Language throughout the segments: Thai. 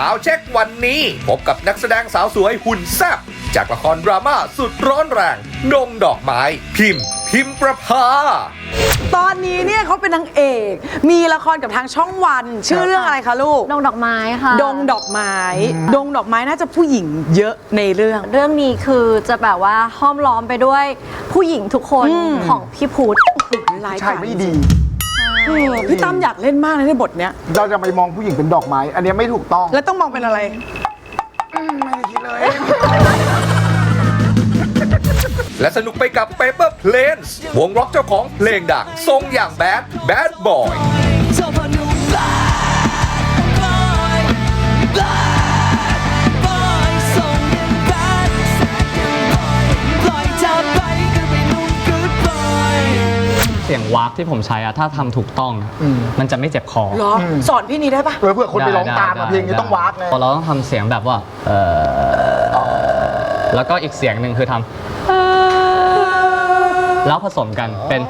าวเช็ควันนี้พบกับนักแสดงสาวสวยหุ่นแซ่บจากละครดราม่าสุดร้อนแรงดงดอกไม้พิมประภาตอนนี้เนี่ยเขาเป็นนางเอกมีละครกับทางช่องวันชื่อเรื่องอะไรคะลูกดงดอกไม้ค่ะดงดอกไม้ดงดอกไม้น่าจะผู้หญิงเยอะในเรื่องนี้คือจะแบบว่าห้อมล้อมไปด้วยผู้หญิงทุกคนของพี่พุทธใช่ไม่ดีพี่ตั้มอยากเล่นมากในบทเนี้ยเราจะไปมองผู้หญิงเป็นดอกไม้อันนี้ไม่ถูกต้องแล้วต้องมองเป็นอะไรไม่ได้คิดเลย และสนุกไปกับ Paper Planes วงร็อกเจ้าของเพลงดังทรงอย่างBad Boyเสียงวากที่ผมใช้อะถ้าทำถูกต้องมันจะไม่เจ็บคอหรอสอนพี่นี้ได้ปะเพื่อคนไปร้องตามเพลงนี้ต้องวากไงเราต้องทำเสียงแบบว่าแล้วก็อีกเสียงหนึ่งคือทำแล้วผสมกันเป็น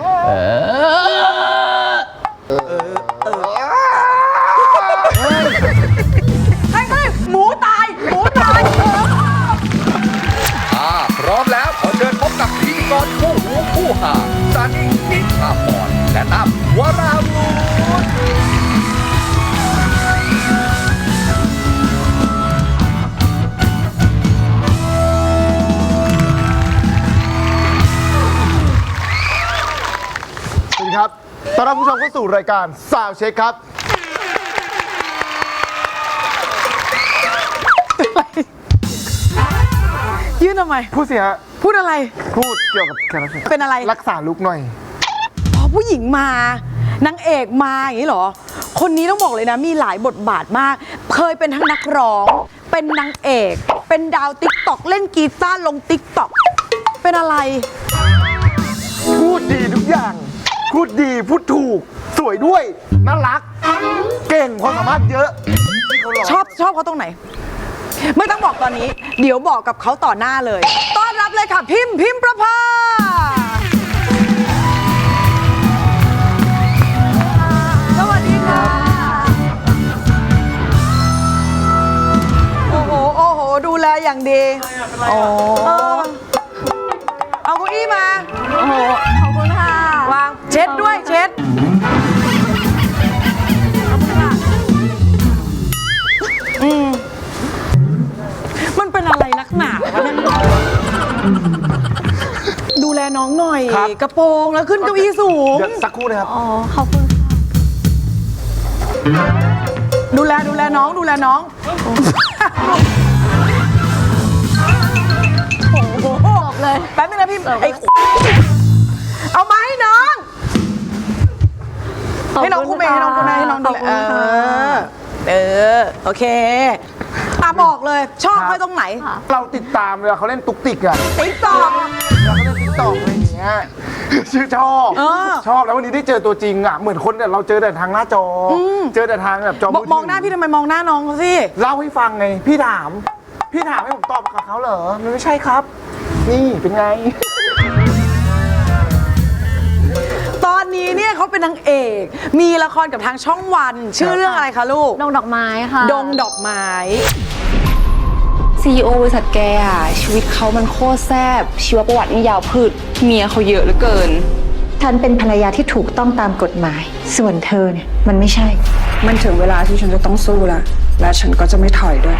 ให้หมูตายพร้อมแล้วขอเชิญพบกับพิธีกรคู่หูคู่หาซันนี่นิชาพรและตั้มวราวุธสวัสดีครับต้อนรับผู้ชมเข้าสู่รายการซาวเช็คครับยื่นทำไมพูดสิฮะพูดอะไรพูดเกี่ยวกับแขกรับเชิญเป็นอะไรรักษาลุกหน่อยพอผู้หญิงมานางเอกมาอย่างนี้เหรอคนนี้ต้องบอกเลยนะมีหลายบทบาทมากเคยเป็นทั้งนักร้องเป็นนางเอกเป็นดาวติ๊กต็อกเล่นกีตาร์ลงติ๊กต็อกเป็นอะไรพูดดีทุกอย่างพูดดีพูดถูกสวยด้วยน่ารักเก่งความสามารถเยอะชอบเขาตรงไหนไม่ต้องบอกตอนนี้เดี๋ยวบอกกับเขาต่อหน้าเลยต้อนรับเลยค่ะพิมประภาสวัสดีค่ะโอ้โหดูแลอย่างดีโอ้เอาเก้าอี้มาโอ้โหขอบคุณค่ะวางเช็ดด้วยเช็ดมันเป็นอะไรนักหนาวะดูแลน้องหน่อยกระโปรงแล้วขึ้นเก้าอี้สูงสักครู่นะครับอ๋อขอบคุณค่ะดูแลน้องโอ้โหจบเลยแป๊บนึงนะพี่ไอ้เอามาให้น้องคู่เมย์ให้น้องดูแลโอเคบอกเลยชอบเขาตรงไหนเราติดตามเวลาเขาเล่นตุ๊กติ๊กอะติ๊กต็อกเราเล่นติ๊กต็อกอะไรอย่างเงี้ยชื่อชอบแล้ววันนี้ได้เจอตัวจริงอะเหมือนคนเนี่ยเราเจอแต่ทางหน้าจอเจอแต่ทางแบบจอมองหน้าพี่ทำไมมองหน้าน้องเขาสิเล่าให้ฟังไงพี่ถามให้ผมตอบกับเขาเหรอมันไม่ใช่ครับนี่เป็นไงตอนนี้เนี่ยเขาเป็นนางเอกมีละครกับทางช่องวันชื่อเรื่องอะไรคะลูกดงดอกไม้ค่ะดงดอกไม้CEO บริษัทแกอ่ะชีวิตเขามันโคตรแซ่บชีวประวัตินี่ยาวพืชเมียเขาเยอะเหลือเกินฉันเป็นภรรยาที่ถูกต้องตามกฎหมายส่วนเธอเนี่ยมันไม่ใช่มันถึงเวลาที่ฉันจะต้องสู้ละและฉันก็จะไม่ถอยด้วย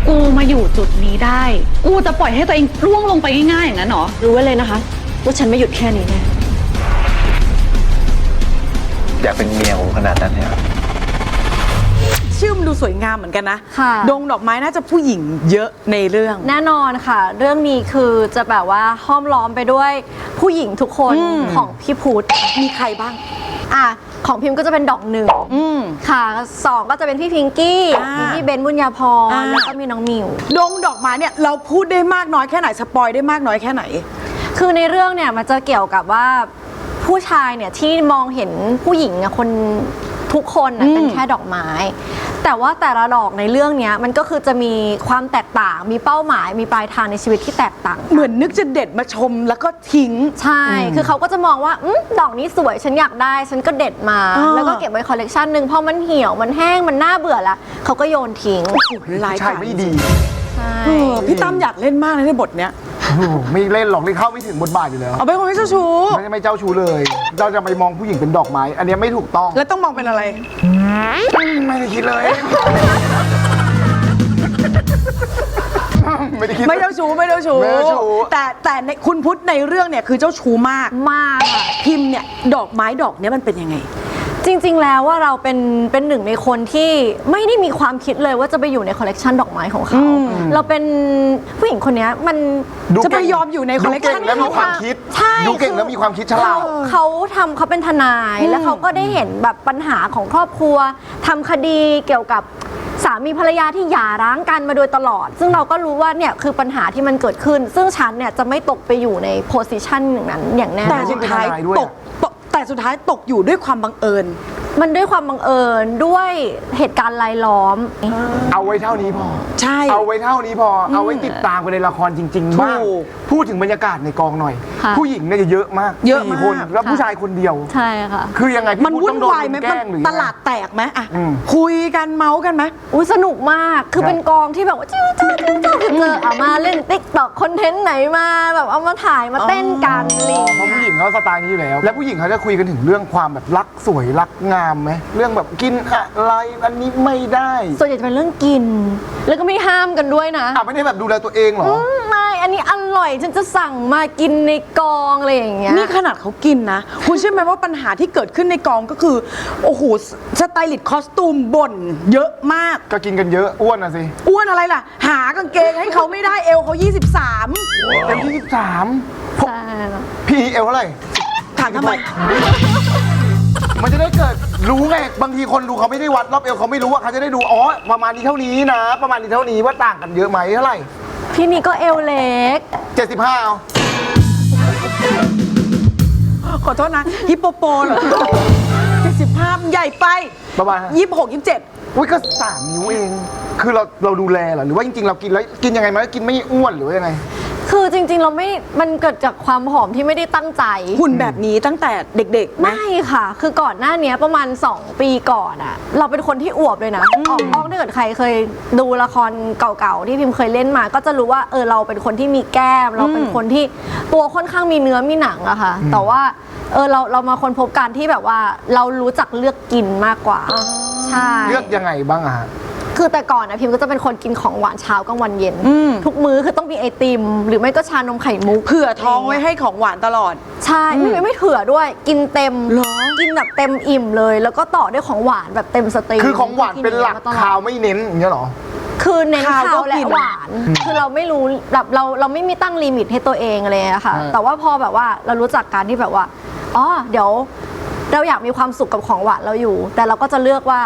กูมาอยู่จุดนี้ได้กูจะปล่อยให้ตัวเองร่วงลงไปง่ายๆอย่างนั้นหรอรู้ไว้เลยนะคะว่าฉันไม่หยุดแค่นี้แน่อยากเป็นเมียผมขนาดนั้นเนี่ยชื่อมันดูสวยงามเหมือนกันนะค่ะดงดอกไม้น่าจะผู้หญิงเยอะในเรื่องแน่นอนค่ะเรื่องนี้คือจะแบบว่าห้อมล้อมไปด้วยผู้หญิงทุกคนของพี่พุทธมีใครบ้างของพิมก็จะเป็นดอกหนึ่งค่ะ2ก็จะเป็นพี่พิงกี้พี่เบนบุญญาพรแล้วก็มีน้องมิวดงดอกไม้เนี่ยเราพูดได้มากน้อยแค่ไหนสปอยได้มากน้อยแค่ไหนคือในเรื่องเนี่ยมันจะเกี่ยวกับว่าผู้ชายเนี่ยที่มองเห็นผู้หญิงคนทุกคนเป็นแค่ดอกไม้ แต่ว่าแต่ละดอกในเรื่องเนี้ยมันก็คือจะมีความแตกต่างมีเป้าหมายมีปลายทางในชีวิตที่แตกต่างกัน เหมือนนึกจะเด็ดมาชมแล้วก็ทิ้ง ใช่ คือเขาก็จะมองว่าดอกนี้สวยฉันอยากได้ฉันก็เด็ดมา แล้วก็เก็บไว้คอลเลกชันหนึ่งพอมันเหี่ยวมันแห้งมันน่าเบื่อละเขาก็โยนทิ้ง หลาย ใช่ กา ไม่ดี ใช่ พี่ตั้มอยากเล่นมากเลยในบทเนี้ย โอ้โหไม่เล่นหรอกนี่เข้าไม่ถึงบทบาทอยู่แล้ว เอาเป็นคนไม่เจ้าชู้ ไม่เจ้าชู้เลย เราจะไปมองผู้หญิงเป็นดอกไม้ อันเนี้ยไม่ถูกต้อง แล้วต้องมองเป็นอะไร ไม่ได้คิดเลย ไม่ได้คิด ไม่เจ้าชู้ไม่เจ้าชู้ ไม่เจ้าชู้ แต่ในคุณพุทธในเรื่องเนี่ยคือเจ้าชู้มาก มากค่ะ พิมพ์เนี่ยดอกไม้ดอกเนี้ยมันเป็นยังไง จริงๆ แล้วว่าเราเป็นหนึ่งในคนที่ไม่ได้มีความคิดเลยว่าจะไปอยู่ในคอลเลกชันดอกไม้ของเขา เราเป็นผู้หญิงคนเนี้ยมัน ดู จะไป เก่ง ยอมอยู่ในคอลเลกชัน ดูเก่งและมีความคิด ใช่ ดูเก่งแล้วมีความคิดฉลาด เขาเป็นทนาย แล้วเขาก็ได้เห็นแบบปัญหาของครอบครัวทำคดีเกี่ยวกับสามีภรรยาที่หย่าร้างกันมาโดยตลอด ซึ่งเราก็รู้ว่าเนี่ยคือปัญหาที่มันเกิดขึ้น ซึ่งฉันเนี่ยจะไม่ตกไปอยู่ในโพสิชันอย่างนั้นอย่างแน่น แต่ อน สุดท้าย เป็นทนายด้วย แต่สุดท้ายตกอยู่ด้วยความบังเอิญ มันด้วยความบังเอิญด้วยเหตุการณ์รายล้อม เอาไว้เท่านี้พอ ใช่ เอาไว้เท่านี้พอ เอาไว้ติดตามไปในละครจริง ๆ บ้าง ถูก พูดถึงบรรยากาศในกองหน่อย ค่ะ ผู้หญิงเนี่ยจะเยอะมาก เยอะมาก 4 คน แล้วผู้ชายคนเดียว ใช่ค่ะ คือยังไงพี่ มัน พุทธ วุ่ ต้ น องโดน วายไหม แกล้งหรือยังไง ตลาดแตกไหมอ่ะ อืม คุยกันเมาส์กันไหม อุ้ยสนุกมาก คือ ครับ เป็นกองที่แบบว่าจิ้วจิ้วจิ้วจิ้วคือเจอเอามาเล่นติ๊กต็อกคอนเทนต์ไหนมาแบบเอามาถ่ายมาเต้นกันอะไรอย่าง เพราะ เงี้ ผู้ ย หญิงเขาสไตล์นี้อยู่แล้ว แล้วผู้หญิงเขาจะคุยกันถึงเรื่องความแบบรักสวยรักงามไหมเรื่องแบบกินอะไรอันนี้ไม่ได้ ส่วนใหญ่จะเป็นเรื่องกิน แล้วก็ไม่ห้ามกันด้วยนะ ไม่ได้แบบดูแลตัวเองเหรอ ไม่ อันนี้อร่อยฉันจะสั่งมากินในกองอะไรอย่างเงี้ย นี่ขนาดเขากินนะ คุณเชื่อไหมว่าปัญหาที่เกิดขึ้นในกองก็คือ โอ้โห สไตลิสต์คอสตูมบ่นเยอะมาก ก็กินกันเยอะอ้วนอ่ะสิ อ้วนอะไรล่ะ หากางเกงให้เขาไม่ได้เอวเขา 23 เต็มที่23 ใช่ พี่เอลเท่าไหร่ ถามทำไม มันจะได้เกิดรู้ไงบางทีคนดูเขาไม่ได้วัดรอบเอวเขาไม่รู้ว่าเขาจะได้ดูอ๋อประมาณนี้เท่านี้นะ ประมาณนี้เท่านี้ว่าต่างกันเยอะไหมเท่าไหร่ พี่นี่ก็เอวเล็ก 75เอา ขอโทษนะ ฮิปโปโปเหรอ75ใหญ่ไป ประมาณ 26 27 อุ้ยก็3 นิ้วเอง คือเราดูแลเหรอหรือว่าจริงๆเรากินแล้วกินยังไงมันก็กินไม่อ้วนหรือว่ายังไง คือจริงๆเราไม่ มันเกิดจากความผอมที่ไม่ได้ตั้งใจ หุ่นแบบนี้ตั้งแต่เด็กๆไหม ไม่ค่ะ คือก่อนหน้านี้ประมาณ 2 ปีก่อนอะเราเป็นคนที่อวบเลยนะออกถ้าเกิดใครเคยดูละครเก่าๆที่พิมเคยเล่นมา ก็จะรู้ว่าเราเป็นคนที่มีแก้ม เราเป็นคนที่ตัวค่อนข้างมีเนื้อมีหนังอะค่ะ แต่ว่าเรามาค้นพบการที่แบบว่าเรารู้จักเลือกกินมากกว่า ใช่ เลือกยังไงบ้างอะฮะ คือแต่ก่อนนะพิมก็จะเป็นคนกินของหวานเช้ากลางวันเย็น ทุกมื้อคือต้องมีไอติม หรือไม่ก็ชานมไข่มุก เผื่อท้องไว้ให้ของหวานตลอด ใช่ไม่เผื่อด้วย กินเต็ม เหรอ กินแบบเต็มอิ่มเลย แล้วก็ต่อด้วยของหวานแบบเต็มสตรีม คือของหวานเป็นหลัก มาตอด คาวไม่เน้นอย่างเงี้ยเหรอ คือเน้น ข้าว ข้าว ก็ และ กิน หวาน คือเราไม่รู้แบบเราไม่มีตั้งลิมิตให้ตัวเองเลยอะค่ะ แต่ว่าพอแบบว่าเรารู้จักการที่แบบว่าอ๋อเดี๋ยวเราอยากมีความสุขกับของหวานเราอยู่ แต่เราก็จะเลือกว่า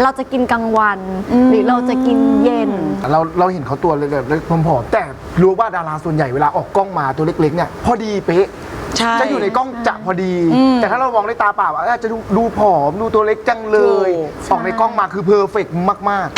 เราจะกินกลางวันหรือเราจะกินเย็น เราเห็นเขาตัวเล็กๆผอมๆแต่รู้ว่าดาราส่วนใหญ่เวลาออกกล้องมาตัวเล็กๆเนี่ยพอดีเป๊ะ ใช่ จะอยู่ในกล้องจะพอดี แต่ถ้าเรามองด้วยตาเปล่าอาจจะดูผอมดูตัวเล็กจังเลย ถูก ออกในกล้องมาคือเพอร์เฟกต์มาก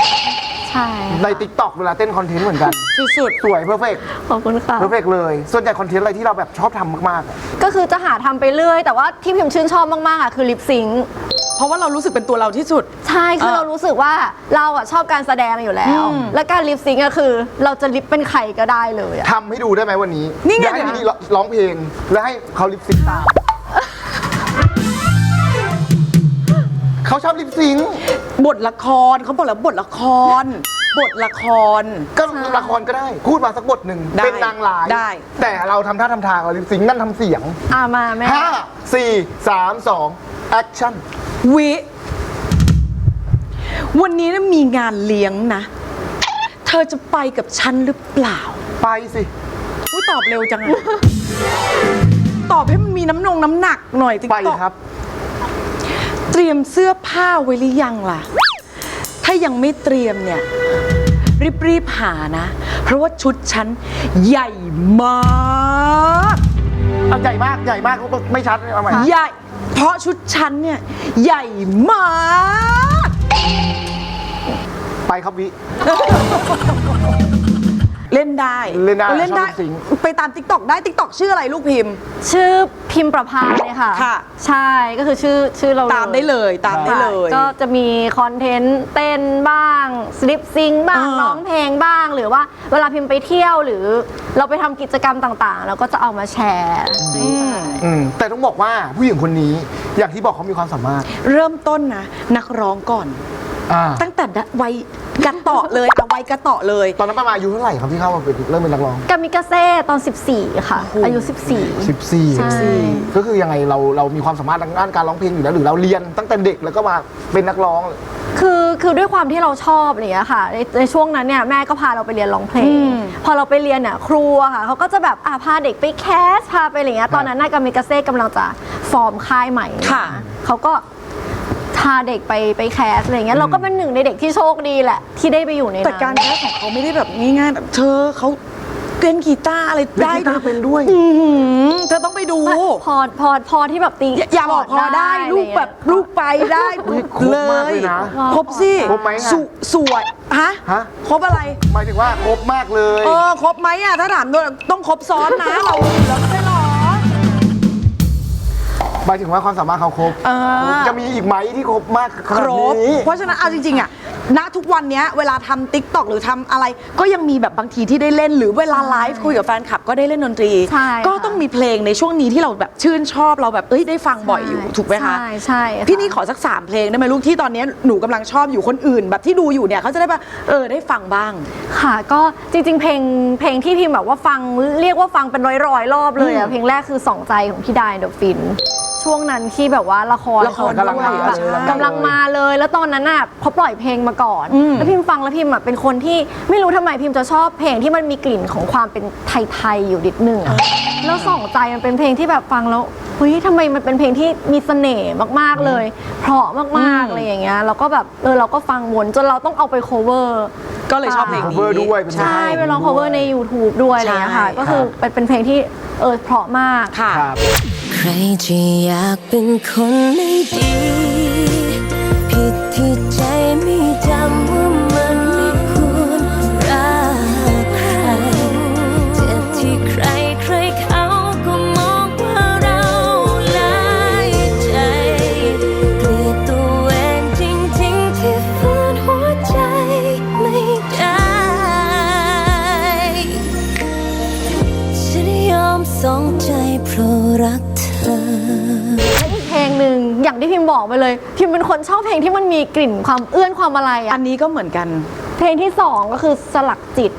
ใช่ ๆ ใน t ิ k t o k เวลาเต้นคอนเทนต์เหมือนกัน สุด สวยเพอร์เฟกต์ ขอบคุณค่ะ เพอร์เฟกต์เลย ส่วนใหญ่คอนเทนต์อะไรที่เราแบบชอบทำมากๆอะ ก็คือจะหาทำไปเรื่อย แต่ว่าที่พิมชื่นชอบมากๆอะคือลิปซิงค์ ๆ เพราะว่าเรารู้สึกเป็นตัวเราที่สุด ใช่ คือเรารู้สึกว่าเราอะชอบการแสดงอยู่แล้ว และการลิปซิงค์อะคือเราจะลิปเป็นใครก็ได้เลยอะ ทำให้ดูได้ไหมวันนี้ นี่ไง เดี๋ยวให้พี่นี่ร้องเพลง แล้วให้เขาลิปซิงค์ตาม เขาชอบลิปซิงค์ บทละครเขาบอกแล้วบทละคร บทละคร ก็ละครก็ได้ พูดมาสักบทหนึ่ง ได้ เป็นนางร้าย ได้ แต่เราทำท่าทำทางเราลิปซิงค์นั่นทำเสียง มาแม่ 5 4 3 2 แอคชั่น วิวันนี้นะมีงานเลี้ยงนะ เธอจะไปกับฉันหรือเปล่า ไปสิ อุ้ยตอบเร็วจังอะตอบให้มันมีน้ำหนักหน่อยติ๊ก ไป ต๊อก ครับ เตรียมเสื้อผ้าไว้หรือยังล่ะ ถ้ายังไม่เตรียมเนี่ย รีบหานะ เพราะว่าชุดฉันใหญ่มาก เอาใหญ่มากใหญ่มากไม่ชัดเอาใหม่ ใหญ่ เพราะชุดฉันเนี่ยใหญ่มาก ครับวิ เล่นได้ เล่นได้ เล่นได้ ชอบสิง ไปตาม TikTok ได้ TikTok ชื่ออะไรลูกพิมพ์ ชื่อพิมพ์ประภาเลยค่ะ ค่ะ ใช่ก็คือชื่อเรา ตามได้เลยตามได้เลย ก็จะมีคอนเทนต์เต้นบ้างสลิปซิงบ้างร้องเพลงบ้าง หรือว่าเวลาพิมพ์ไปเที่ยวหรือเราไปทำกิจกรรมต่างๆ เราก็จะเอามาแชร์ แต่ต้องบอกว่าผู้หญิงคนนี้อย่างที่บอกเขามีความสามารถ เริ่มต้นนะนักร้องก่อน ตั้งแต่วัยกระเตาะเลยเอาวัยกระเตาะเลย ตอนนั้นประมาณอายุเท่าไหร่ครับที่เข้ามาเป็นเริ่มเป็นนักร้อง กามิกาเซ่ตอน 14 ค่ะ อายุ 14 ใช่ 14ก็คือยังไงเรามีความสามารถทางด้านการร้องเพลงอยู่แล้วหรือเราเรียนตั้งแต่เด็กแล้วก็มาเป็นนักร้อง คือด้วยความที่เราชอบอะไรอย่างเงี้ยค่ะในช่วงนั้นเนี่ยแม่ก็พาเราไปเรียนร้องเพลง พอเราไปเรียนเนี่ยครูอะค่ะเขาก็จะแบบพาเด็กไปแคสพาไปอะไรเงี้ยตอนนั้นกามิกาเซ่กำลังจะฟอร์มค่ายใหม่ ค่ะ เขาก็พาเด็กไปแคสอะไรเงี้ยเราก็เป็นหนึ่งในเด็กที่โชคดีแหละที่ได้ไปอยู่ในนั้น แต่การแคสของเขาไม่ได้แบบง่ายๆแบบเธอเขาเล่นกีตาร์อะไรได้ เล่นกีตาร์เป็นด้วย เธอต้องไปดู พอที่แบบตี อย่าบอกพอได้ลูกแบบลูกไปได้ ครบมากเลยนะ ครบสิ ครบไหมอะ สวยฮะ ฮะ ครบอะไร หมายถึงว่าครบมากเลย ครบไหมอ่ะถ้าถามด้วยต้องครบซ้อนนะเราไม่ใช่หรอ หมายถึงว่าความสามารถเขาครบจะมีอีกไหมที่ครบมากข ค นาด รบ นี้ เพราะฉะนั้นเอาจริงๆอ่ะณทุกวันเนี้ยเวลาทำ TikTok หรือทำอะไร ก็ยังมีแบบบางทีที่ได้เล่นหรือเวลาไลฟ์คุยกับแฟนคลับก็ได้เล่นดนตรี ใช่ ก็ต้องมีเพลงในช่วงนี้ที่เราแบบชื่นชอบเราแบบได้ฟังบ่อยอยู่ถูกไหมคะ ใช่ค่ะ พี่นี่ขอสัก 3 เพลงได้ไหมลูกที่ตอนนี้หนูกำลังชอบอยู่คนอื่น แบบที่ดูอยู่เนี่ยเขาจะได้แบบได้ฟังบ้าง ค่ะก็จริงๆเพลงที่พิมพ์แบบว่าฟังเรียกว่าฟังเป็นร้อยๆรอบเลยอะเพลงแรกคือสองใจของพี่ไดเดอะฟินช่วงนั้นที่แบบว่าละคร กำลังมา แบบ เลย กำลังมาเลยแล้วตอนนั้นน่ะเขาปล่อยเพลงมาก่อนแล้วพิมพ์ฟังแล้วพิมพ์อะเป็นคนที่ไม่รู้ทำไมพิมพ์จะชอบเพลงที่มันมีกลิ่นของความเป็นไทยๆอยู่นิดนึงอะแล้วสองใจมันเป็นเพลงที่แบบฟังแล้วเฮ้ยทำไมมันเป็นเพลงที่มีเสน่ห์มากๆเลย เพราะมากๆอะไรอย่างเงี้ยเราก็แบบเราก็ฟังวนจนเราต้องเอาไป cover ก็เลยชอบเพลงนี้ cover ด้วยเป็น ใช่ไปลอง cover ใน YouTube ด้วยอะไรอย่างเงี้ยค่ะ ใช่ ก็คือเป็นเพลงที่เพราะมาก ค่ะ ครับ ใครจะอยากเป็นคนไม่ดีผิดที่ใจไม่จำว่ามันไม่ควรรักใครเจ็บที่ใครเขาก็มองว่าเราหลายใจเกลียดตัวเองจริงๆที่ฝืนหัวใจไม่ได้ฉันยอมสองใจเพราะรักและอีกเพลงหนึ่งอย่างที่พิมบอกไปเลยพิมเป็นคนชอบเพลงที่มันมีกลิ่นความเอื้อนความอะไร อันนี้ก็เหมือนกัน เพลงที่ 2 ก็คือสลักจิต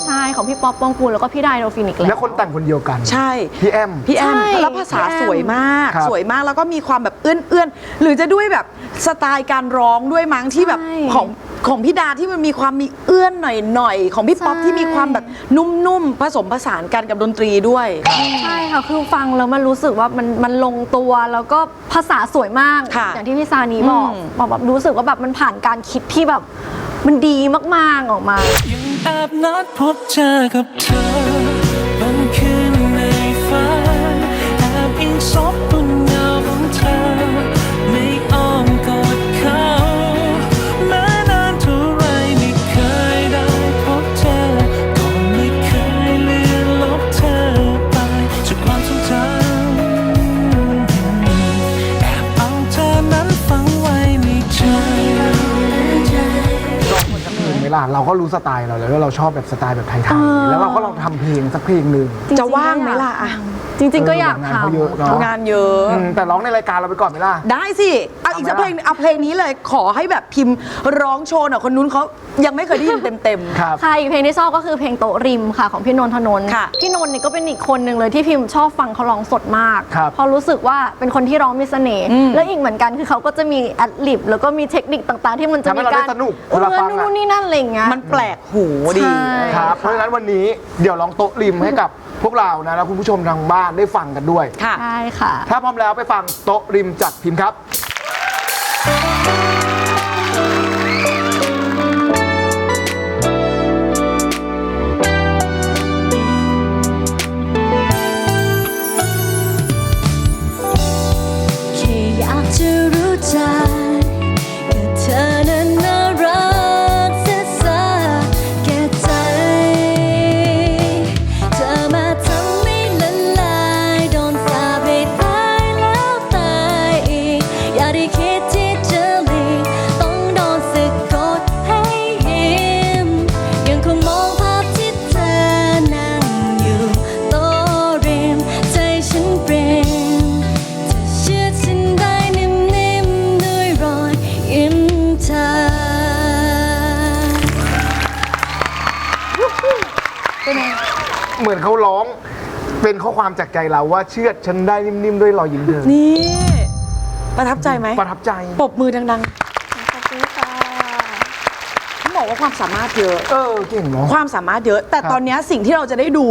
ใช่ของพี่ป๊อปปองกูลแล้วก็พี่ไดโดฟินิก แล้วคนแต่งคนเดียวกัน ใช่ พี่แอม พี่แอม ใช่ แล้วภาษา พี่แอม สวยมาก ครับ สวยมากแล้วก็มีความแบบเอื้อนๆหรือจะด้วยแบบสไตล์การร้องด้วยมั้งที่แบบของพี่ดาที่มันมีความมีเอื้อนหน่อยๆของพี่ป๊อปที่มีความแบบนุ่มๆผสมผสานกันกับดนตรีด้วย ใช่ค่ะคือฟังแล้วมันรู้สึกว่ามันลงตัวแล้วก็ภาษาสวยมาก ค่ะ อย่างที่พี่ซานีบอกแบบรู้สึกว่าแบบมันผ่านการคิดที่แบบมันดีมากๆออกมา ยังแอบนัดพบเจอกับเธอบางคืนในฝันแอบอิงซบบนเงาของเธอไม่อ้อมกอดเขาแม้นานเท่าไรไม่เคยได้พบเธอก็ไม่เคยเลือนลบเธอไปจากความทรงจำแอบเอาเธอนั้นฝังไว้ในใจ เวลาเราก็รู้สไตล์เราแล้วเราชอบแบบสไตล์แบบไทยๆแล้วเราก็ลองทำเพลงสักเพลงหนึ่ง จะว่างไหมล่ะอะ จริงๆก็อยาก งาน ท เขาเยอะเนาะ งานเยอะ แต่ร้องในรายการเราไปก่อนไหมล่ะ ได้สิเอาอีกสักเพลงเอาเพลงนี้เลยขอให้แบบพิมพ์ร้องโชว์หน่อยคนนู้นเขายังไม่เคยได้ยินเต็ม ครับ ำค่ะอีกเพลงที่ชอบก็คือเพลงโต๊ะริมค่ะของพี่นนทนนท์ ค่ะ พี่นนท์เนี่ยก็เป็นอีกคนหนึ่งเลยที่พิมชอบฟังเขาร้องสดมาก ครับ เพราะรู้สึกว่าเป็นคนที่ร้องมีเสน่ห์และอีกเหมือนกันคือเขาก็จะมีแอดลิบแล้วก็มีเทคนิคต่างๆ ที่มันจะ ทำให้ มี เรา กา ได้ ร สนุกเวลาฟังอะ นู่นนี่นั่นอะไรอย่างเงี้ย มันแปลกหูดี ใช่ ครับเพราะฉะนั้นวันนี้เดี๋ยวลองโต๊ะริมให้กับพวกเรานะแล้วคุณผู้ชมทางบ้านได้ฟังกันด้วย ค่ะ ใช่ค่ะ ถ้าพร้อมแล้วไปฟังโต๊ะริมจากพิมพ์ครับ แค่อยากจะรู้จักกับเธอนั้นน่ารักสัก เป็นไง เหมือนเขาร้องเป็นข้อความจากใจเราว่าเชื่อดฉันได้นิ่มๆด้วยรอยยิ้มเธอ นี่ ประทับใจไหม ประทับใจ ปรบมือดังๆ ขอบคุณค่ะ ต้องบอกว่าความสามารถเยอะ เก่งเนาะ ความสามารถเยอะ แต่ ครับ ตอนนี้สิ่งที่เราจะได้ดู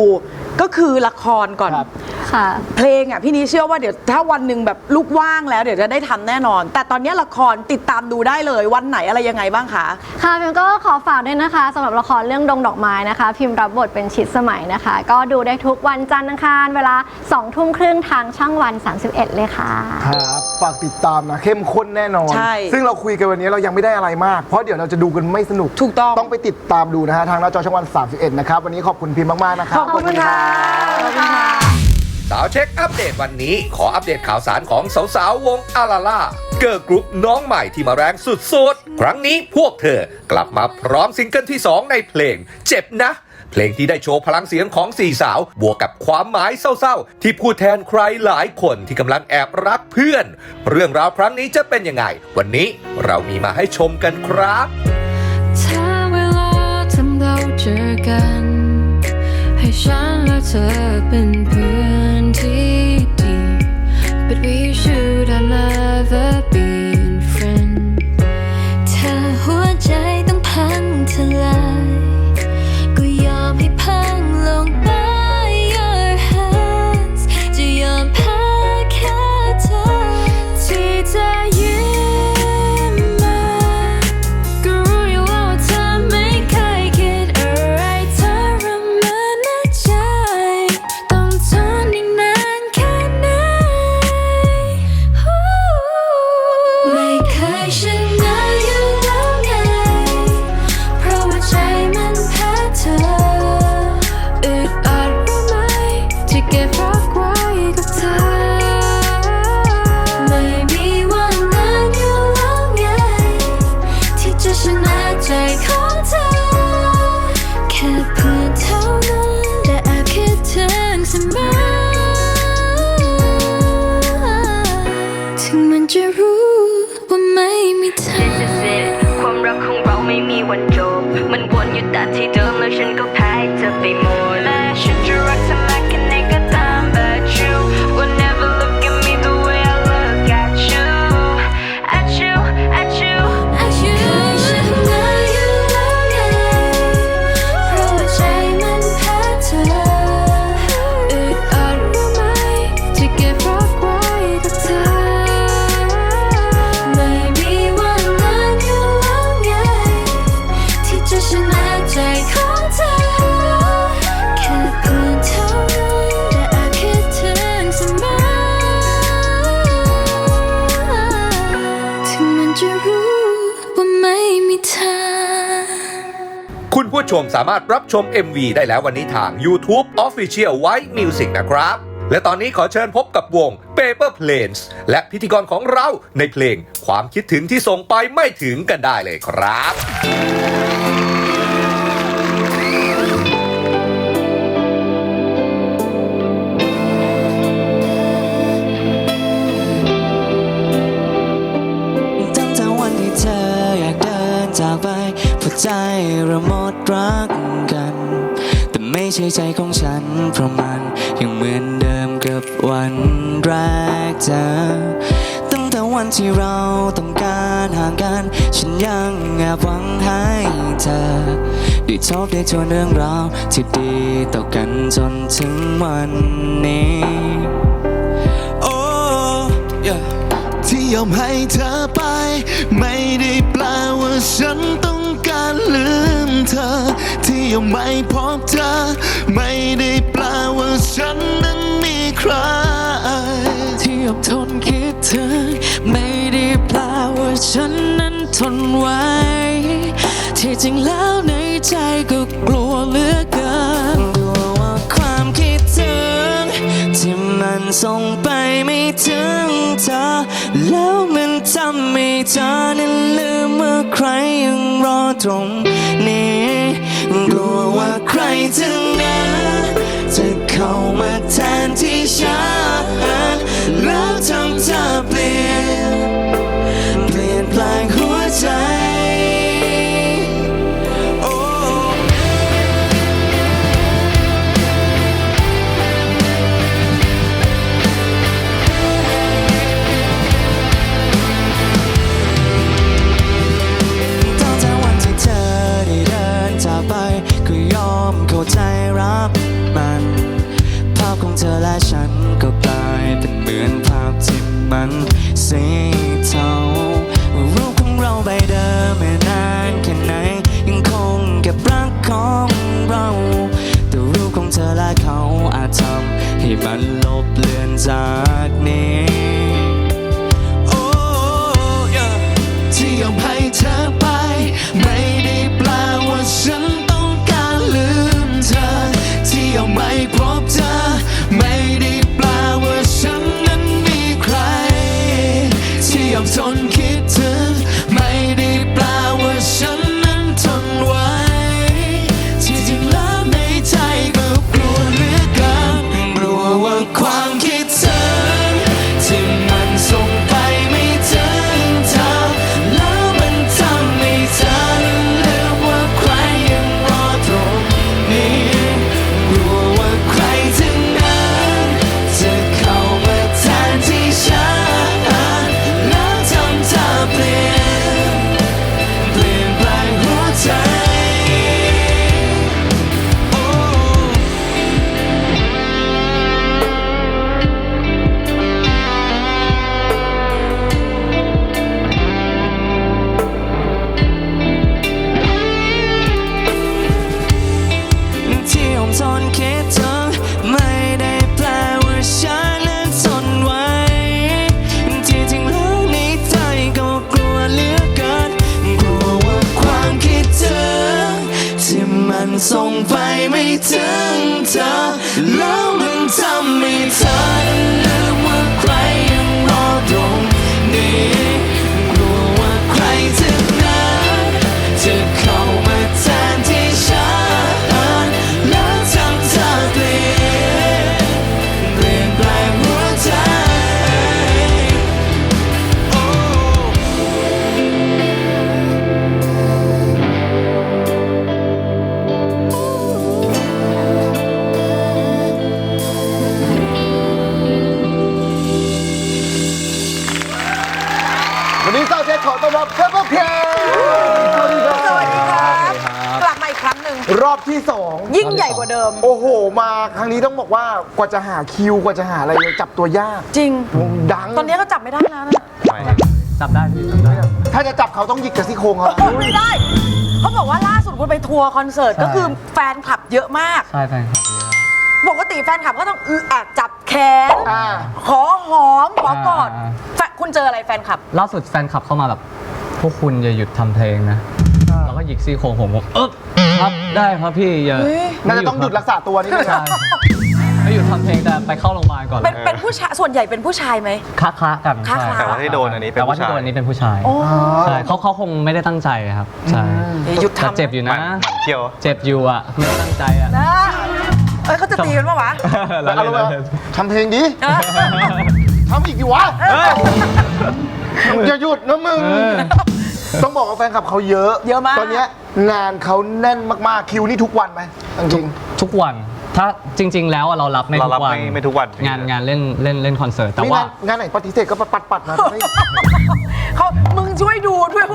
ก็คือละครก่อน ครับ ค่ะ เพลงอ่ะพี่นี้เชื่อว่าเดี๋ยวถ้าวันหนึ่งแบบลูกว่างแล้วเดี๋ยวจะได้ทำแน่นอน แต่ตอนนี้ละครติดตามดูได้เลยวันไหนอะไรยังไงบ้างคะ ค่ะพิมก็ขอฝากด้วยนะคะสำหรับละครเรื่องดงดอกไม้นะคะ พิมรับบทเป็นชิดสมัยนะคะ ก็ดูได้ทุกวันจันทร์อังคารเวลา 20:30 ทางช่องวัน 31 เลยค่ะ ครับฝากติดตามนะเข้มข้นแน่นอน ใช่ ซึ่งเราคุยกันวันนี้เรายังไม่ได้อะไรมาก เพราะเดี๋ยวเราจะดูกันไม่สนุก ถูกต้อง ต้องไปติดตามดูนะฮะทางหน้าจอช่องวัน 31 นะครับ วันนี้ขอบคุณพิมพ์มาก ๆ นะครับ ขอบคุณค่ะขอบคุณค่ะ สาวเช็คอัปเดตวันนี้ขออัปเดตข่าวสารของสาวๆวงอาลาล่าเกิร์ลกรุ๊ปน้องใหม่ที่มาแรงสุดๆ ครั้งนี้พวกเธอกลับมาพร้อมซิงเกิลที่ 2 ในเพลงเจ็บนะ เพลงที่ได้โชว์พลังเสียงของสี่สาว บวกกับความหมายเศร้าๆ ที่พูดแทนใครหลายคนที่กำลังแอบรักเพื่อน เรื่องราวครั้งนี้จะเป็นยังไง วันนี้เรามีมาให้ชมกันครับ ถ้าเวลาทำเราเจอกันให้ฉันและเธอเป็นเพื่อนที่ดี But we should have never been friends ถ้าหัวใจต้องพังทลายก็ยอมให้พังลง by your hands จะยอมแพ้แค่เธอที่จะยิ้มมาก็รู้อยู่ว่าเธอไม่เคยคิดอะไรทรมานใจต้องทนอีกนานแค่ไหนไม่เคยชนะอยู่แล้วไงเพราะว่าใจมันแพ้เธออึดอัดรู้ไหมที่เก็บรักไว้กับเธอไม่มีวันนั้นอยู่แล้วไงที่จะชนะใจของเธอแค่เพื่อนเท่านั้นแต่แอบคิดถึงเสมอถึงมันจะรู้ว่าไม่มีทาง ความรักของเราไม่มีวันจบ มันวนอยู่แต่ที่เดิมแล้วฉันก็แพ้เธอไปหมดและฉันจะรักเธอมากแค่ไหนก็ตาม but you will never look at me the way I look at you at you at you at you เคยชนะอยู่แล้วไงเพราะว่าใจมันแพ้เธอ อึดอัดรู้ไหมที่เก็บรักไว้กับเธอ ไม่มีวันนั้นอยู่แล้วไงที่จะชนะใจของเธอแค่เพื่อนเท่านั้นแต่แอบคิดถึงเสมอ ถึงมันจะรู้ว่าไม่มีทาง คุณผู้ชมสามารถรับชม MV ได้แล้ววันนี้ทาง YouTube Official White Music นะครับ และตอนนี้ขอเชิญพบกับวง Paper Planes และพิธีกรของเราในเพลงความคิดถึงที่ส่งไปไม่ถึงกันได้เลยครับ ตั้งแต่วันที่เธออยากเดินจากไปเพราะใจเราหมดรักกัน แต่ไม่ใช่ใจของฉันเพราะมันยังเหมือนเดิมกับวันแรกเจอตั้งแต่วันที่เราต้องการห่างกัน ฉันยังแอบหวังให้เธอได้ทบได้ทวนเรื่องราวที่ดีต่อกันจนถึงวันนี้ โอ้ yeah ที่ยอมให้เธอไป ไม่ได้แปลว่าฉันต้องการลืมเธอ ที่ยอมไม่พบเธอ ไม่ได้แปลว่าฉันนั้นมีใคร ที่ยอมทนคิดถึงไม่ได้แปลว่าฉันนั้นทนไว้ ที่จริงแล้วในใจก็กลัวเหลือเกินกลัวว่าความคิดถึงที่มันส่งไปไม่ถึงเธอ แล้วมันทำให้เธอนั้นลืมว่าใครยังรอตรงนี้กลัวว่าใครถึงนั้นจะเข้ามาแทนที่ฉันแล้วทำเธอเปลี่ยนแปลงหัวใจ โอ้ เธอและฉันก็กลายเป็นเหมือนภาพที่มันสีเทารูปของเราใบเดิมไม่นานแค่ไหนยังคงเก็บรักของเราแต่รูปของเธอและเขาอาจทำให้มันลบเลือนจากนี้ที่ยอมให้เธอไปไม่ได้แปลว่าฉันต้องการลืมเธอที่ยอมไม่พบเธอไม่ได้แปลว่าฉันนั้นมีใครที่ยอมทนคิดถึงไม่ได้แปลว่าฉันนั้นทนไว้ที่จริงแล้วในใจก็กลัวเหลือเกินกลัวว่าความคิดถึงที่มันส่งไปไม่ถึงเธอแล้วมันทำให้เธอลืมว่าใครยังรอตรงนี้กลัวว่าใครทั้งนั้นจะเข้ามาแทนที่ฉันแล้วทำเธอเปลี่ยนแปลงหัวใจที่ผมทนคิดถึงไม่ได้แปลว่าฉันนั้นทนไว้ที่จริงแล้วในใจก็กลัวเหลือเกินกลัวว่าความคิดถึงที่มันส่งไปไม่ถึงเธอแล้วมันทำให้เธอลืมว่าใครยังรอตรงนี้กลัวว่าใครทั้งนั้นจะเข้ามาแทนที่ฉันแล้วทำเธอเปลี่ยนแปลงหัวใจวันนี้เศร้าเช็คขอต้อนรับเพื่อนเพียสวัสดีครับ สวัสดีครับกลับมาอีกครั้งหนึ่ง รอบที่ ยิ่งใหญ่กว่าเดิม 2 โอ้โห มาครั้งนี้ต้องบอกว่ากว่าจะหาคิวกว่าจะหาอะไรจับตัวยาก จริง ดัง ตอนนี้ก็จับไม่ได้แล้วนะ จับได้พี่จับได้ ถ้าจะจับเขาต้องหยิกกับซี่โครงเขา ไม่ได้ เขาบอกว่าล่าสุดคุณไปทัวร์คอนเสิร์ต ใช่ ก็คือแฟนคลับเยอะมาก ใช่แฟนคลับเยอะ ปกติแฟนคลับก็ต้องจับแขน อ่า ขอหอม ขอกอดคุณเจออะไรแฟนคลับ ล่าสุดแฟนคลับเข้ามาแบบพวกคุณอย่าหยุดทำเพลงนะแล้วก็หยิกซี่โครงผมบอกครับได้ครับพี่อย่า น่าจะต้องหยุดรักษาตัวนี่เลย ใช่ไม่หยุดทำเพลงแต่ไปเข้าโรงพยาบาลก่อน เป็นผู้ชายส่วนใหญ่เป็นผู้ชายไหม ค้ากัน ค้า ใช่ แต่ว่าที่โดนอันนี้เป็น แต่ว่า ผู้ ที่ ชาย โดนอันนี้เป็นผู้ชาย โอ้ ใช่เขาคงไม่ได้ตั้งใจครับใช่ หยุด แต่ ทำ เจ็บอยู่ หมั นะ นเที่ยว เจ็บอยู่อ่ะไม่ได้ตั้งใจอ่ะ นะเขาจะตีกันปะวะ แล้ว เอาเลยทำเพลงดีทำอีกดีวะอย่าหยุดนะมึง ต้องบอกว่าแฟนคลับเขาเยอะ เยอะมาก ตอนเนี้ยงานเขาแน่นมากๆคิวนี่ทุกวันไหมจริง ทุกวันถ้าจริง ๆ แล้วอะเรารับไม่ เรา ทุ รับ กวัน ไม่ทุกวัน งานเล่นคอนเสิร์ตแต่ มี ว่า งานไหนปฏิเสธก็ปัดๆนะ เขามึงช่วยดูด้วย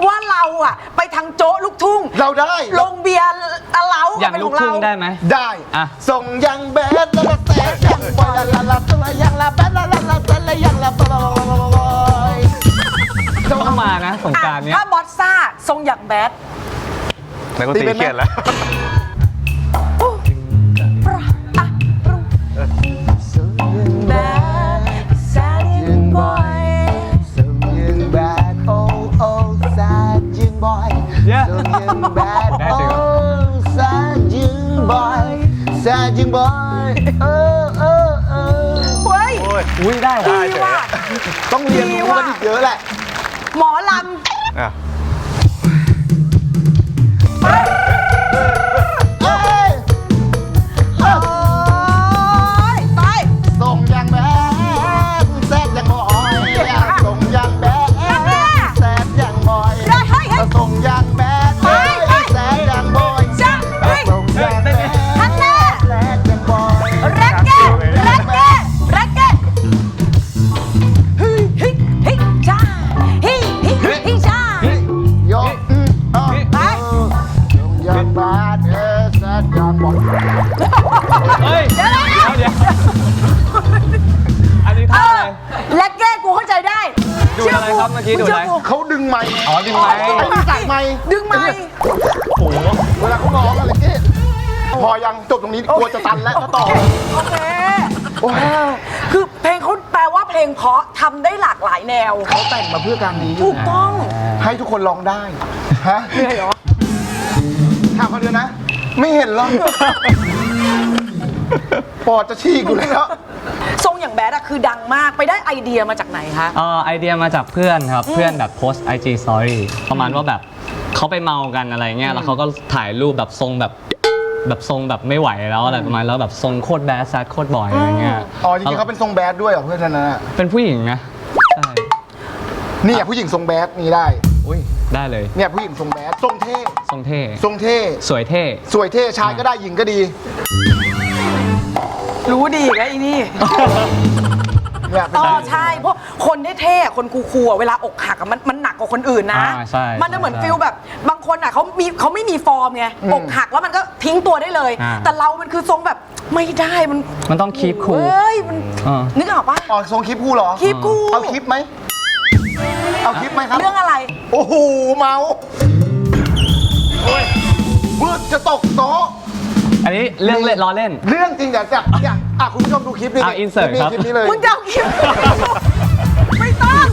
ว่าเราอะไปทางโจ๊ะลูกทุ่ง เราได้ ลงเบียร์เหล้า อย่าง เป็น ลู ข ก อง ทุ่ เรา งได้ไหม ได้ อ่ะ ส่งยังแบดแล้วละแสดยังบอยละละตัวยังละแบดละละละตัวยังละบอย ต้องมานะสงกรารเนี้ย ถ้าบอสซ่าทรงอย่างแบด แล้วก็ตีเครียดแล้ว แบดแซดยังบอย ส่งยังแบดโอ้โอ้แซดยังบอยส่งยังแบดโอ้แซดยังบอยแซดยังบอยเฮ้ย อุ้ยได้ ดี ว่ะ ว่ะ ต้องเรียนรู้กันอีกเยอะแหละ หมอล อ่ะ ำโอ้ยไป ส่งยังแบดแซดยังบอยส่งยังแบดแซดยังบอยส่งยังแบดแซดยังบอย จ้าเฮ้ย ส่งยังแบด ฮันน่า แซดยังบอย แร็กเก้แร็กเก้แร็กเก้เฮ้ยเฮ้ยเฮ้ยจ้าเฮ้ยเฮ้ยเฮ้ยจ้า ยกส่งยังแบดแซดยังบอย เฮ้ย เดี๋ยวอันนี้ท่าอะไร และแก้กูเข้าใจได้ ดูดอะไรครับเมื่อกี้ดูดอะไร เขาดึงไม้ อ๋อดึงไม้ จากไม้ ดึงไม้ โอ้โหเวลาเขาร้องอะไรเงี้ยพอยังจบตรงนี้กลัวจะตันแล้วต่อ โอเคคือเพลงเขาแปลว่าเพลงเพราะทำได้หลากหลายแนว เขาแต่งมาเพื่อการนี้ ถูกต้อง ให้ทุกคนร้องได้ฮะ เหนื่อยเหรอ ถามเขาเดียวนะ ไม่เห็นหรอกปอดจะฉีกอยู่แล้ว ทรงอย่างแบดอะคือดังมากไปได้ไอเดียมาจากไหนคะ ไอเดียมาจากเพื่อนครับ เพื่อนแบบโพสต์ IG Story ประมาณว่าแบบเขาไปเมากันอะไรเงี้ยแล้วเขาก็ถ่ายรูปแบบทรงแบบทรงแบบไม่ไหวแล้วอะไรประมาณแล้วแบบทรงโคตรแบดแซดโคตรบ่อยอะไรเงี้ย อ๋อจริงๆเขาเป็นทรงแบดด้วยเหรอเพื่อนนั้นนะ เป็นผู้หญิงนะใช่ นี่ผู้หญิงทรงแบดนี่ได้ อุ้ยได้เลย เนี่ยผู้หญิงทรงแบดทรงเท่ ทรงเท่ ทรงเท่ สวยเท่ สวยเท่ชายก็ได้หญิงก็ดี รู้ดีแล้วอีนี่ เนี่ยเป็น อ๋อใช่เพราะคนเท่ๆคนคูลๆอะเวลาอกหักอะมันหนักกว่าคนอื่นนะ ใช่ มันจะเหมือนฟิลแบบบางคนอะเขาไม่มีฟอร์มไงอกหักแล้วมันก็ทิ้งตัวได้เลย แต่เรามันคือทรงแบบไม่ได้มันต้องคีปคูล เฮ้ยมันนึกออกปะ อ๋อทรงคลิปกูเหรอ คลิปกู เอาคลิปไหมเอาคลิปไหมครับ เรื่องอะไร โอ้โหเมาโอ้ยมืดจะตกโต๊ะ อันนี้เรื่องเล่นล้อเล่น เรื่องจริงอยากคุณผู้ชมดูคลิปนี้ insert ครับ คลิปนี้เลย มึงจะเอาคลิปไม่ต้อง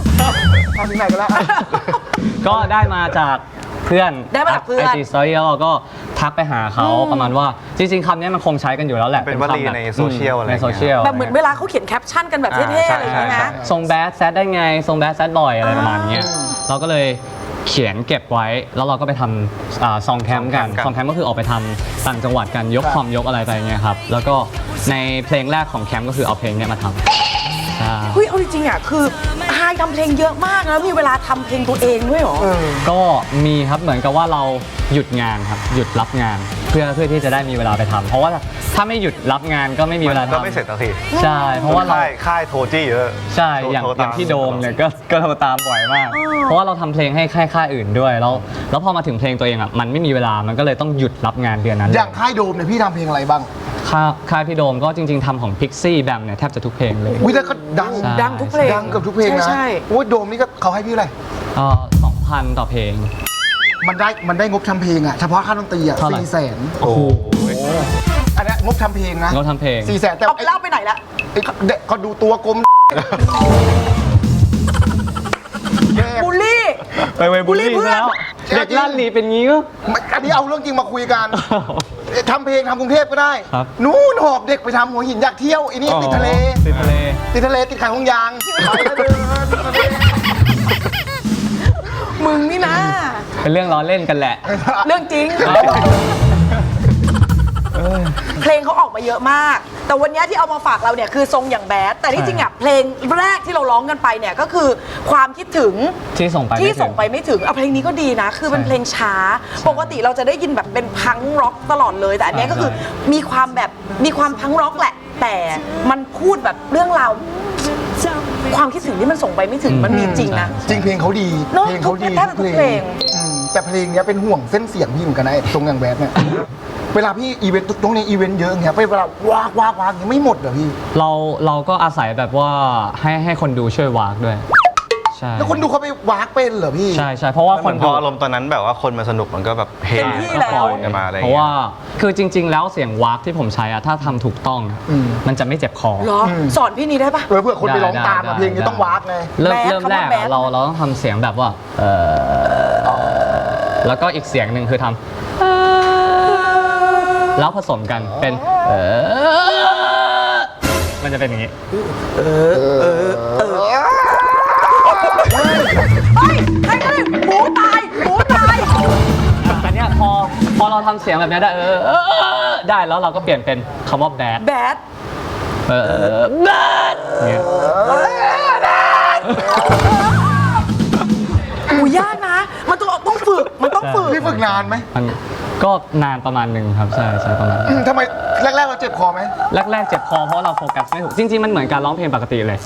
ทำถึงไหนกันแล้ว ก็ได้มาจากเพื่อน ได้มาจากเพื่อน IG Story แล้วเราก็ทักไปหาเขาประมาณว่าจริงๆคำนี้มันคงใช้กันอยู่แล้วแหละ เป็นวลี คำแบบ ในโซเชียลอะไร ในโซเชียล แบบเหมือนเวลาเขาเขียนแคปชั่นกันแบบเท่ๆอะไรอย่างเงี้ยนะ ทรงแบดแซดได้ไงทรงแบดแซดบ่อยอะไรประมาณเนี้ยเราก็เลยเขียนเก็บไว้แล้วเราก็ไปทำซองแคมป์กันซองแคมป์ก็คือออกไปทำต่างจังหวัดกันยกคอมยกอะไรไปเงี้ยครับแล้วก็ในเพลงแรกของแคมป์ก็คือเอาเพลงเนี้ยมาทำใช่ เฮ้ยเอาจริงๆอ่ะคือไฮทำเพลงเยอะมากแล้วมีเวลาทำเพลงตัวเองด้วยเหรอ ก็มีครับเหมือนกับว่าเราหยุดงานครับหยุดรับงานเพื่อที่จะได้มีเวลาไปทำเพราะว่าถ้าไม่หยุดรับงานก็ไม่มีเวลา ก็ ทำ ไม่เสร็จสักที ใช่เพราะว่าเรา ค่ายโทรจี้เยอะ ใช่อย่างพี่โดมเนี่ยก็โทรตามบ่อยมาก เพราะว่าเราทำเพลงให้ค่ายอื่นด้วยแล้วพอมาถึงเพลงตัวเองอ่ะมันไม่มีเวลามันก็เลยต้องหยุดรับงานเดือนนั้น อย่างค่ายโดมเนี่ยพี่ทำเพลงอะไรบ้าง ค่ายพี่โดมก็จริงๆทำของ Pixie แบมเนี่ยแทบจะทุกเพลงเลย อุ้ยแต่ก็ดัง ใช่ ดังทุกเพลง ดังเกือบทุกเพลงนะ ใช่ โอ้ยโดมนี่ก็เขาให้พี่อะไร 2,000 ต่อเพลง มันได้งบทำเพลงอะเฉพาะค่าดนตรีอะ เท่าไหร่ 400,000 โอ้โห อันเนี้ยงบทำเพลงนะ งบทำเพลง 400,000แต่ เอาเล่าไปไหนละ ไอ้เด็กเขาดูตัวกลม บูลลี่ ไปบูลลี่ บูลลี่เพื่อน แล้วเด็กลั่นหนีเป็นงี้ก็ อันนี้เอาเรื่องจริงมาคุยกันทำเพลงทำกรุงเทพก็ได้ ครับ นู่นหอบเด็กไปทำหัวหินอยากเที่ยวไอ้นี่ติดทะเล ติดทะเล ติดทะเลติดขายของยางไปแล้วเดินทะเล มึงนี่นะ เป็นเรื่องล้อเล่นกันแหละ เรื่องจริง เพลงเขาออกมาเยอะมาก แต่วันนี้ที่เอามาฝากเราเนี่ยคือทรงอย่างแบด แต่ที่จริงอ่ะเพลงแรกที่เราร้องกันไปเนี่ยก็คือความคิดถึง ที่ส่งไป ที่ ไม่ถึง ส่งไปไม่ถึงเอาเพลงนี้ก็ดีนะ คือเป็นเพลงช้า ปกติเราจะได้ยินแบบเป็นพังร็อกตลอดเลย แต่อันเนี้ยก็คือมีความพังร็อกแหละ แต่มันพูดแบบเรื่องราวความคิดถึงที่มันส่งไปไม่ถึงมันมีจริงนะ จริงเพลงเขาดี เนอะ เพลงเขาดี แทบทุกเพลง แต่เพลงเนี้ยเป็นห่วงเส้นเสียงพี่เหมือนกันนะไอ้ทรงอย่างแบดเนี่ยเวลาพี่อีเวนต์ตรงนี้อีเวนต์เยอะอย่างเงี้ยเวลาวากอย่างเงี้ยไม่หมดเหรอพี่ เราก็อาศัยแบบว่าให้คนดูช่วยวากด้วยใช่ แล้วคนดูเขาไปวากเป็นเหรอพี่ ใช่เพราะว่า ค คน น พออารมณ์ตอนนั้นแบบว่าคนมาสนุกมันก็แบบเฮ เต็มที่แล้ว ปล่อยกันมาอะไรอย่ เพ ง ราะ งี้ย ว่าคือจริง ๆ แล้วเสียงวากที่ผมใช้อะถ้าทำถูกต้องอะมันจะไม่เจ็บคอ เหรอ สอนพี่นี้ได้ปะ เพื่อคนไปร้องตามอะ ได้ เพลงนี้ต้องวากไง เริ่ม แบด เริ่ม คำว่า แรก แบ อะ ด เราต้องทำเสียงแบบว่าแล้วก็อีกเสียงหนึ่งคือทำแล้วผสมกันเป็นมันจะเป็นอย่างนี้ เฮ้ยใครก็ได้หมูตาย แต่เนี้ยพอเราทำเสียงแบบเนี้ยได้ได้แล้วเราก็เปลี่ยนเป็นคำว่าแบด แบด แบดเนี่ย อูยากนะ มันต้องฝึก พี่ฝึกนานไหม มันก็นานประมาณหนึ่งครับใช่ประมาณนั้น ทำไมแรกๆเราเจ็บคอไหม แรกๆเจ็บคอเพราะเราโฟกัสไม่ถูกจริงๆมันเหมือนการร้องเพลงปกติเลย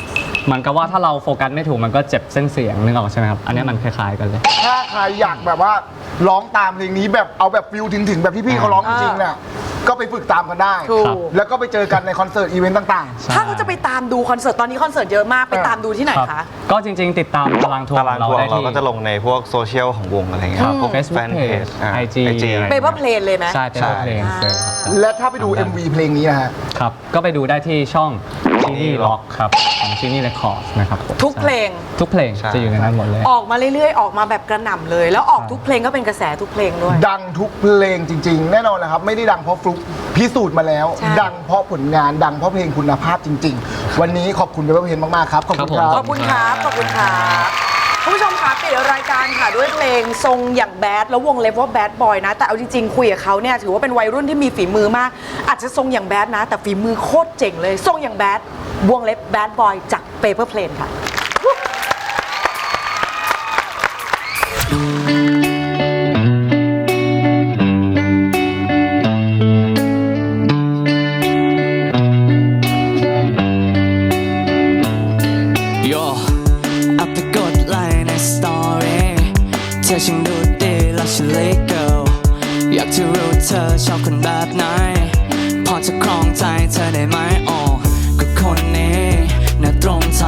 เหมือนกับว่าถ้าเราโฟกัสไม่ถูกมันก็เจ็บเส้นเสียงนึกออกใช่ไหมครับอันนี้มันคล้ายๆกันเลย ถ้าใครอยากแบบว่าร้องตามเพลงนี้แบบเอาแบบฟิลถึงแบบที่พี่เขาร้องจริงๆเนี่ย ก็ไปฝึกตามกันได้ ถูก แล้วก็ไปเจอกันในคอนเสิร์ตอีเวนต์ต่าง ถ้าเขาจะไปตามดูคอนเสิร์ตตอนนี้คอนเสิร์ตเยอะมากไปตามดูที่ไหน ครับ คะ ก็จริงๆ ติดตามตารางทัวร์ ตาราง เรา ทัวร์ ได้ เรา ที่ ก็จะลงในพวกโซเชียลของวงอะไรเงี้ย ครับ พวก Facebook แฟนเพจ Page IG อะไร เปเปอร์เพลนเลยไหม ใช่เป็นเพลงเลยครับ ๆ และถ้าไปดู MV เพลงนี้นะฮะ ครับ ก็ไปดูได้ที่ช่อง Genie Rock ครับของ Genie Records นะครับผม ทุกเพลง ทุกเพลงจะอยู่ในนั้นหมดเลย ออกมาเรื่อยๆ ออกมาแบบกระหน่ำเลย แล้วออกทุกเพลงก็เป็นกระแสทุกเพลงด้วย ดังทุกเพลงจริง ๆ แน่นอนนะครับ ไม่ได้ดังเพราะฟลุกพิสูจน์มาแล้ว ใช่ ดังเพราะผลงานดังเพราะเพลงคุณภาพจริง ๆ วันนี้ขอบคุณเปเปอร์เพลนมากๆครับขอบคุณครับ ขอบคุณครับ ขอบคุณครับคุณผู้ชมคะปิดรายการค่ะด้วยเพลงทรงอย่างแบดแล้ววงเล็บว่าแบดบอยนะ แต่เอาจริงๆ คุยกับเขาเนี่ยถือว่าเป็นวัยรุ่นที่มีฝีมือมาก อาจจะทรงอย่างแบดนะ แต่ฝีมือโคตรเจ๋งเลย ทรงอย่างแบดวงเล็บแบดบอยจากเปเปอร์เพลนค่ะ โยเอาไปกดไลค์ในสตอรี่เธอช่างดูดีแล้วฉันเลยเกิลอยากจะรู้เธอชอบคนแบบไหนพอจะครองใจเธอได้ไหมอ๋อก็คนนี้น่าตรงใจ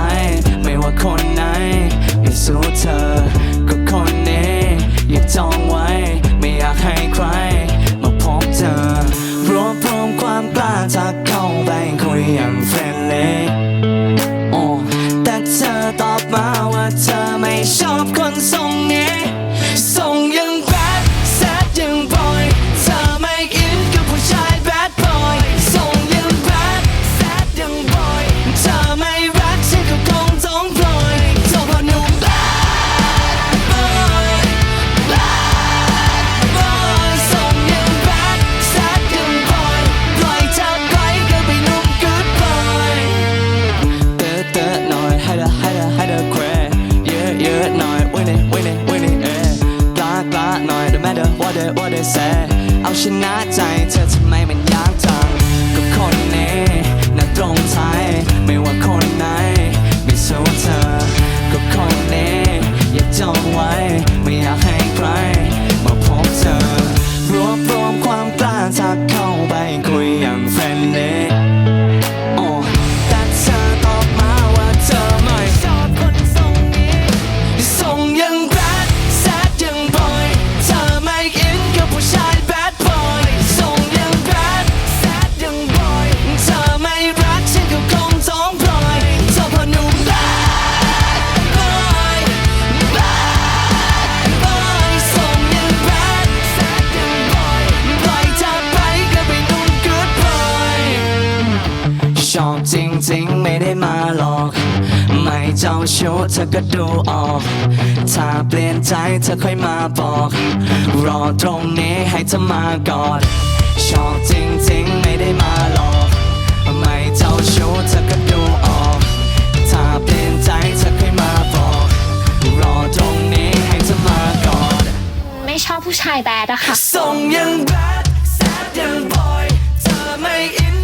ไม่ว่าคนไหนไม่สู้เธอก็คนนี้อยากจองไว้ไม่อยากให้ใครมาพบเธอรวบรวมความกล้าทักเข้าไปคุยอย่างเฟรนลี่แต่เธอตอบมาว่าเธอไม่ชอบคนทรงนี้ทรงยังแบดแซดยังบอยเธอไม่อินกับผู้ชายแบดบอยทรงยังแบดแซดยังบอยเธอไม่รักฉันก็คงต้องปล่อยเธอพอหนุ่มแบดบอยแบดบอยทรงยังแบดแซดยังบอยปล่อยเธอไปก็ไปหนุ่ม good boyเตอะหน่อยให้เธอแควเยอะหน่อยwinningกล้าหน่อย no matter what they say เอาชนะใจเธอทำไมมันยากจังก็คนนี้น่าตรงใจไม่ว่าคนไหนไม่สู้เธอก็คนนี้อยากจองไว้ไม่อยากให้ใครมาพบเธอรวบรวมความกล้าทักเข้าไปคุยอย่างเฟรนลี่แต่เธอตอบมาว่าเธอไม่ชอบคนทรงนี้ทรงยังแบดแซดยังบอยเธอไม่อินกับผู้ชายแบดบอยทรงยังแบดแซดยังบอยเธอไม่รักฉันก็คงต้องปล่อยเธอพอหนุ่มแบดบอยแบดบอยทรงยังแบดแซดยังบอยปล่อยเธอไปก็ไปหนุ่ม good boy ชอบจริงๆไม่ได้มาหลอกไม่เจ้าชู้เธอก็ดูออกถ้าเปลี่ยนใจเธอค่อยมาบอกรอตรงนี้ให้เธอมากอดชอบจริงๆไม่ได้มาหลอกไม่เจ้าชู้เธอก็ดูออกถ้าเปลี่ยนใจเธอค่อยมาบอกรอตรงนี้ให้เธอมากอด ไม่ชอบผู้ชายแบดอะค่ะ ทรงยังแบดแซดยังบอยเธอไม่อิน